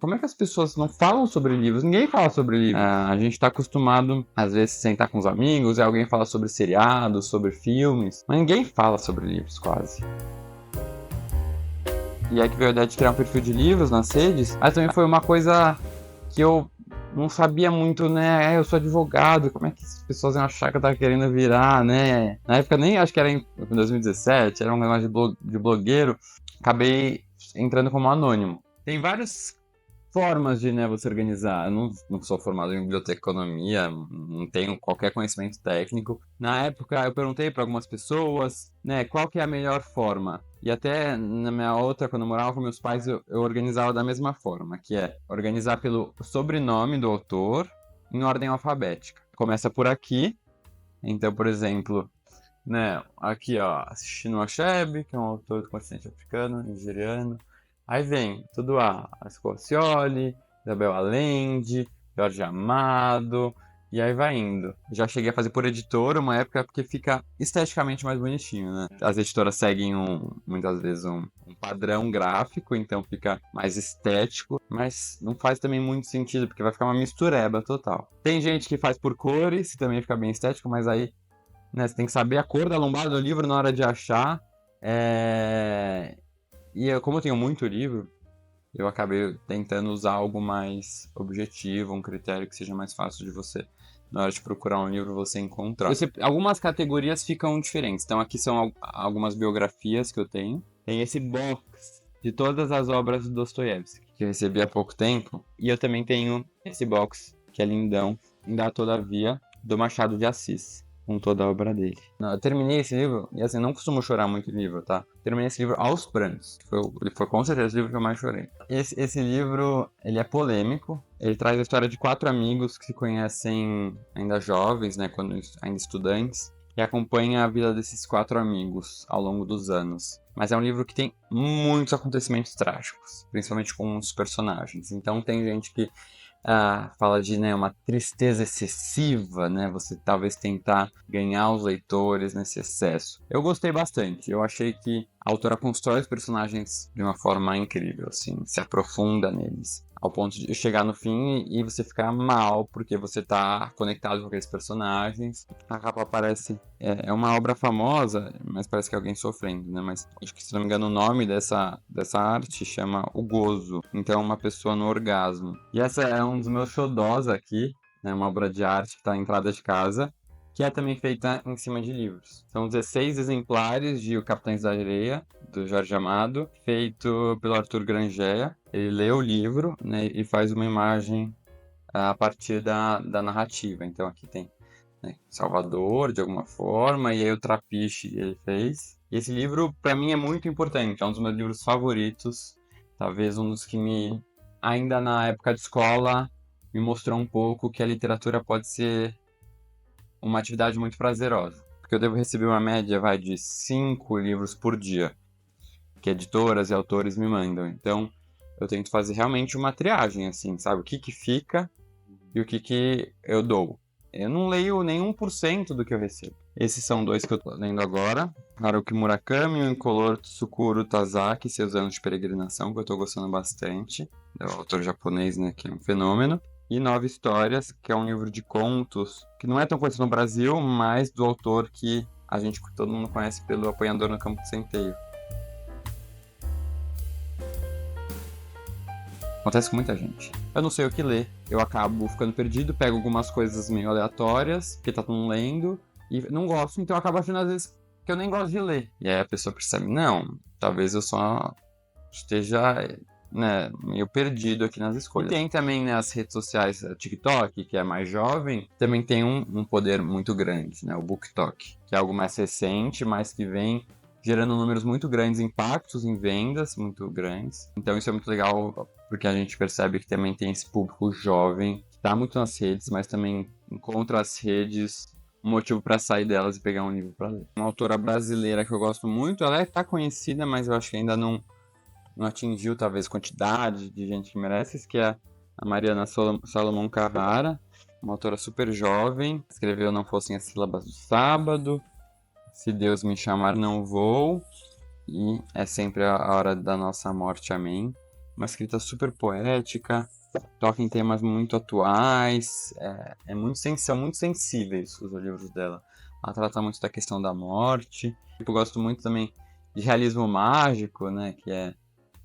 como é que as pessoas não falam sobre livros? Ninguém fala sobre livros. A gente tá acostumado, às vezes, a sentar com os amigos e alguém fala sobre seriados, sobre filmes, mas ninguém fala sobre livros, quase. E aí que veio a ideia de criar um perfil de livros nas redes, mas também foi uma coisa que eu não sabia muito, né? Eu sou advogado, como é que as pessoas iam achar que eu tava querendo virar, né? Na época nem acho que era em 2017, era um negócio de blogueiro. Acabei entrando como anônimo. Tem várias formas de, né, você organizar. Eu não sou formado em biblioteconomia, não tenho qualquer conhecimento técnico. Na época eu perguntei para algumas pessoas, né, qual que é a melhor forma. E até na minha outra, quando eu morava com meus pais, eu organizava da mesma forma, que é organizar pelo sobrenome do autor em ordem alfabética. Começa por aqui, então, por exemplo, né, aqui ó, Chinua Achebe, que é um autor do continente africano, nigeriano. Aí vem tudo Asco Oscioli, Isabel Allende, Jorge Amado, e aí vai indo. Já cheguei a fazer por editora uma época porque fica esteticamente mais bonitinho, né? As editoras seguem muitas vezes um padrão gráfico, então fica mais estético, mas não faz também muito sentido, porque vai ficar uma mistureba total. Tem gente que faz por cores, também fica bem estético, mas aí, né, você tem que saber a cor da lombada do livro na hora de achar. Como eu tenho muito livro, eu acabei tentando usar algo mais objetivo, um critério que seja mais fácil de você, na hora de procurar um livro, você encontrar. Algumas categorias ficam diferentes. Então aqui são algumas biografias que eu tenho. Tem esse box de todas as obras do Dostoiévski, que eu recebi há pouco tempo. E eu também tenho esse box, que é lindão, ainda todavia, do Machado de Assis, com toda a obra dele. Não, eu terminei esse livro, e assim, não costumo chorar muito em livro, tá? Terminei esse livro aos prantos. Ele foi com certeza o livro que eu mais chorei. Esse livro, ele é polêmico. Ele traz a história de 4 amigos que se conhecem ainda jovens, né? Quando ainda estudantes. E acompanha a vida desses 4 amigos ao longo dos anos. Mas é um livro que tem muitos acontecimentos trágicos, principalmente com os personagens. Então tem gente que fala de, né, uma tristeza excessiva, né? Você talvez tentar ganhar os leitores nesse excesso. Eu gostei bastante. Eu achei que a autora constrói os personagens de uma forma incrível, assim, se aprofunda neles, ao ponto de chegar no fim e você ficar mal porque você tá conectado com aqueles personagens. A capa parece é uma obra famosa, mas parece que é alguém sofrendo, né? Mas acho que, se não me engano, o nome dessa arte chama O Gozo. Então, uma pessoa no orgasmo. E essa é um dos meus xodós aqui, né? Uma obra de arte que está na entrada de casa, que é também feita em cima de livros. São 16 exemplares de O Capitães da Areia, do Jorge Amado, feito pelo Arthur Grangeia. Ele lê o livro, né, e faz uma imagem a partir da narrativa. Então aqui tem, né, Salvador, de alguma forma, e aí o Trapiche ele fez. E esse livro, para mim, é muito importante. É um dos meus livros favoritos. Talvez um dos que ainda na época de escola, me mostrou um pouco que a literatura pode ser uma atividade muito prazerosa. Porque eu devo receber uma média, de 5 livros por dia, que editoras e autores me mandam. Então, eu tento fazer realmente uma triagem, assim, sabe? O que fica e o que eu dou. Eu não leio nem 1% do que eu recebo. Esses são 2 que eu tô lendo agora. Haruki Murakami, o Incolor Tsukuru Tazaki, Seus Anos de Peregrinação, que eu tô gostando bastante. É o autor japonês, né, que é um fenômeno. E 9 Histórias, que é um livro de contos, que não é tão conhecido no Brasil, mas do autor que todo mundo conhece pelo Apanhador no Campo de Centeio. Acontece com muita gente. Eu não sei o que ler, eu acabo ficando perdido, pego algumas coisas meio aleatórias, que tá todo mundo lendo, e não gosto, então eu acabo achando às vezes que eu nem gosto de ler. E aí a pessoa percebe, não, talvez eu só esteja, né, meio perdido aqui nas escolhas. E tem também, né, as redes sociais, a TikTok, que é mais jovem, também tem um poder muito grande, né, o BookTok, que é algo mais recente, mas que vem gerando números muito grandes, impactos em vendas muito grandes. Então isso é muito legal, porque a gente percebe que também tem esse público jovem, que está muito nas redes, mas também encontra as redes um motivo para sair delas e pegar um livro para ler. Uma autora brasileira que eu gosto muito, ela está conhecida, mas eu acho que ainda não atingiu talvez a quantidade de gente que merece, que é a Mariana Salomão Carrara, uma autora super jovem, escreveu Não Fossem as Sílabas do Sábado, Se Deus Me Chamar Não Vou, e É Sempre a Hora da Nossa Morte, Amém. uma escrita super poética, toca em temas muito atuais, são muito sensíveis os livros dela. Ela trata muito da questão da morte. Eu gosto muito também de realismo mágico, né, que é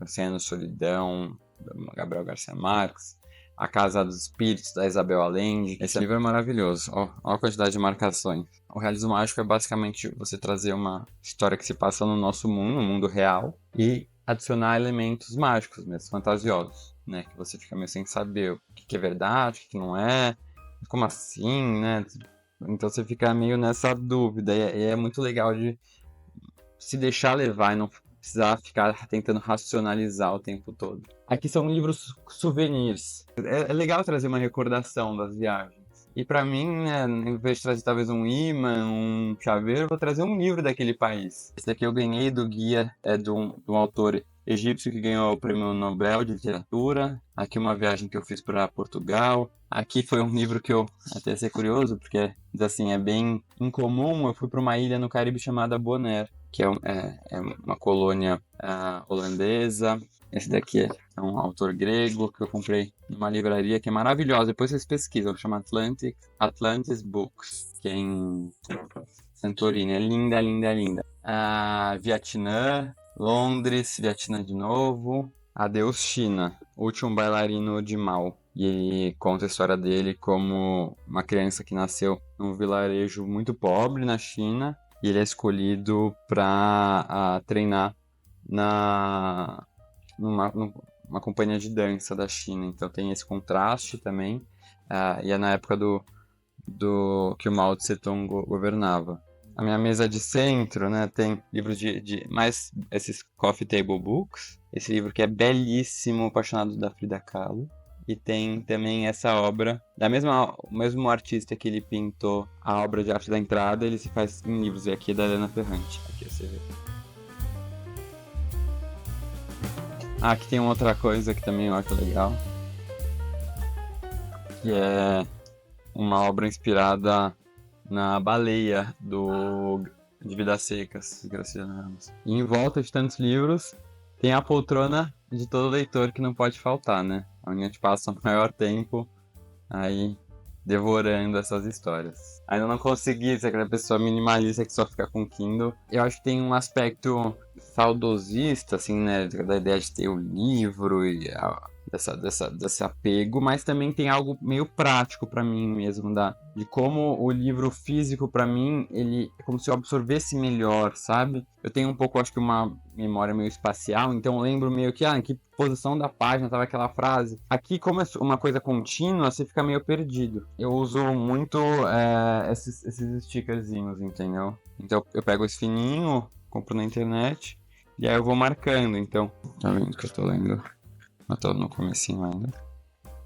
Oceano Solidão, do Gabriel Garcia Marques, A Casa dos Espíritos, da Isabel Allende. Esse livro é maravilhoso. Ó a quantidade de marcações. O realismo mágico é basicamente você trazer uma história que se passa no nosso mundo, no mundo real, e adicionar elementos mágicos mesmo, fantasiosos, né? Que você fica meio sem saber o que é verdade, o que não é, como assim, né? Então você fica meio nessa dúvida. E é muito legal de se deixar levar e não precisar ficar tentando racionalizar o tempo todo. Aqui são livros souvenirs. É legal trazer uma recordação das viagens. E pra mim, né, em vez de trazer talvez um imã, um chaveiro, eu vou trazer um livro daquele país. Esse daqui eu ganhei do guia, de um autor egípcio que ganhou o Prêmio Nobel de Literatura. Aqui uma viagem que eu fiz para Portugal. Aqui foi um livro que eu até ser curioso, porque assim, é bem incomum. Eu fui para uma ilha no Caribe chamada Bonaire, que é uma colônia holandesa. Esse daqui é um autor grego que eu comprei numa livraria que é maravilhosa. Depois vocês pesquisam, chama Atlantis Books, que é em Santorini. É linda, linda, linda. Vietnã, Londres, Vietnã de novo. Adeus China, o último bailarino de Mao. E ele conta a história dele como uma criança que nasceu num vilarejo muito pobre na China. E ele é escolhido para treinar numa companhia de dança da China. Então tem esse contraste também. E é na época do que o Mao Tse Tung governava. A minha mesa de centro, né, tem livros de mais esses coffee table books. Esse livro que é belíssimo, Apaixonado, da Frida Kahlo. E tem também essa obra, o mesmo artista que ele pintou a obra de arte da entrada, ele se faz em livros. E aqui é da Helena Ferrante. Aqui você vê. Aqui tem outra coisa que também eu acho legal, que é uma obra inspirada na Baleia, de Vidas Secas, Graciliano Ramos. E em volta de tantos livros, tem a poltrona de todo leitor que não pode faltar, né? Onde a gente passa o maior tempo aí devorando essas histórias. Ainda não consegui ser aquela pessoa minimalista que só fica com Kindle. Eu acho que tem um aspecto saudosista, assim, né? Da ideia de ter o livro e desse apego, mas também tem algo meio prático pra mim mesmo, de como o livro físico pra mim, ele é como se eu absorvesse melhor, sabe? Eu tenho um pouco, acho que uma memória meio espacial, então eu lembro meio que, em que posição da página estava aquela frase. Aqui, como é uma coisa contínua, você fica meio perdido. Eu uso muito esses stickerzinhos, entendeu? Então eu pego esse fininho, compro na internet, e aí eu vou marcando, então. Tá vendo que eu tô lendo? Eu tô no comecinho ainda,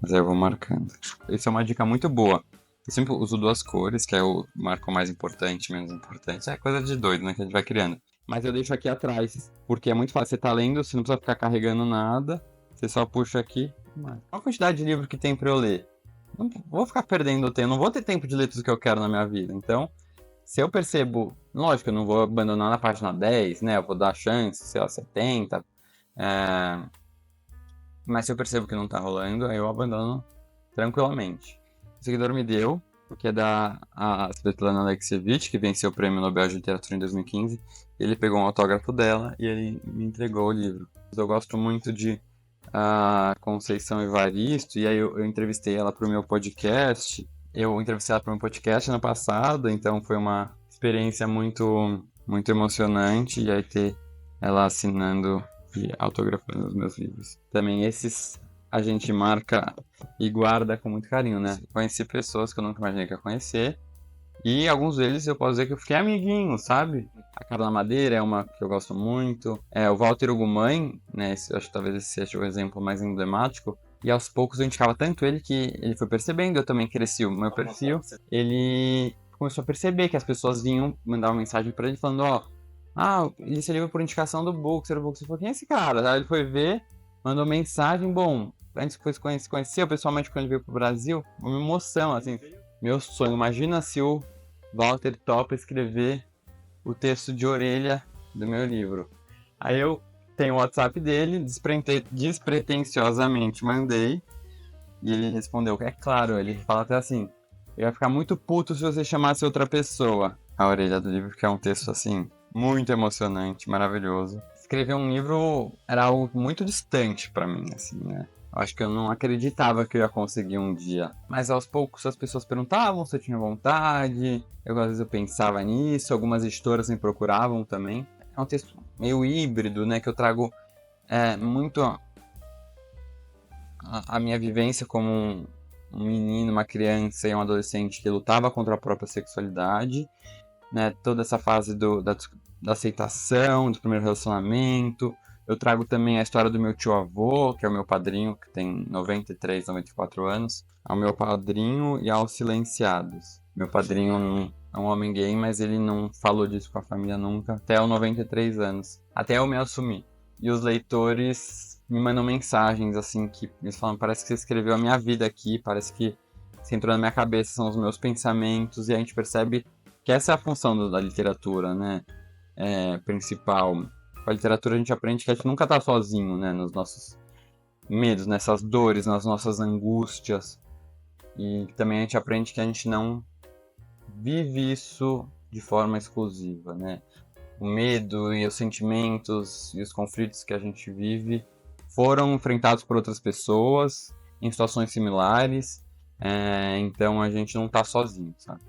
mas aí eu vou marcando. Isso é uma dica muito boa. Eu sempre uso duas cores, que é o marco mais importante, menos importante. É coisa de doido, né, que a gente vai criando. Mas eu deixo aqui atrás, porque é muito fácil. Você tá lendo, você não precisa ficar carregando nada. Você só puxa aqui. Olha a quantidade de livro que tem pra eu ler. Não vou ficar perdendo tempo, não vou ter tempo de ler tudo que eu quero na minha vida. Então, se eu percebo... Lógico, eu não vou abandonar na página 10, né? Eu vou dar chance, sei lá, 70. Mas se eu percebo que não tá rolando, aí eu abandono tranquilamente. O seguidor me deu, que é da Svetlana Alexievich, que venceu o Prêmio Nobel de Literatura em 2015. Ele pegou um autógrafo dela e ele me entregou o livro. Eu gosto muito de Conceição Evaristo, e aí eu entrevistei ela pro meu podcast. Eu entrevistei ela pro meu podcast ano passado, então foi uma experiência muito, muito emocionante. E aí ter ela assinando e autografando os meus livros. Também esses a gente marca e guarda com muito carinho, né? Conheci pessoas que eu nunca imaginei que ia conhecer. E alguns deles eu posso dizer que eu fiquei amiguinho, sabe? A Carla Madeira é uma que eu gosto muito. O Walter Ugumãe, né? Acho que talvez esse seja o exemplo mais emblemático. E aos poucos eu indicava tanto ele que ele foi percebendo, eu também cresci o meu perfil. Ele começou a perceber que as pessoas vinham, mandavam mensagem pra ele falando, esse livro por indicação do Bookster. Ele falou, quem é esse cara? Aí ele foi ver, mandou mensagem, bom, antes que fosse conhecer, pessoalmente quando ele veio pro Brasil, uma emoção, assim, meu sonho. Imagina se o Walter topa escrever o texto de orelha do meu livro. Aí eu tem o WhatsApp dele, despretensiosamente mandei, e ele respondeu, é claro, ele fala até assim, eu ia ficar muito puto se você chamasse outra pessoa. A orelha do livro, que é um texto assim, muito emocionante, maravilhoso. Escrever um livro era algo muito distante pra mim, assim, né? Eu acho que eu não acreditava que eu ia conseguir um dia. Mas aos poucos as pessoas perguntavam se eu tinha vontade. Às vezes eu pensava nisso, algumas editoras me procuravam também. É um texto meio híbrido, né? Que eu trago muito a minha vivência como um menino, uma criança e um adolescente que lutava contra a própria sexualidade, né? Toda essa fase da aceitação, do primeiro relacionamento. Eu trago também a história do meu tio-avô, que é o meu padrinho, que tem 93, 94 anos. Ao meu padrinho e aos silenciados. Meu padrinho é um homem gay, mas ele não falou disso com a família nunca, até os 93 anos. Até eu me assumir. E os leitores me mandam mensagens, assim, que eles falam, parece que você escreveu a minha vida aqui, parece que você entrou na minha cabeça, são os meus pensamentos, e a gente percebe que essa é a função da literatura, né? Principal. Com a literatura a gente aprende que a gente nunca tá sozinho, né? Nos nossos medos, nessas dores, nas nossas angústias. E também a gente aprende que a gente não vive isso de forma exclusiva, né? O medo e os sentimentos e os conflitos que a gente vive foram enfrentados por outras pessoas em situações similares, então a gente não tá sozinho, sabe?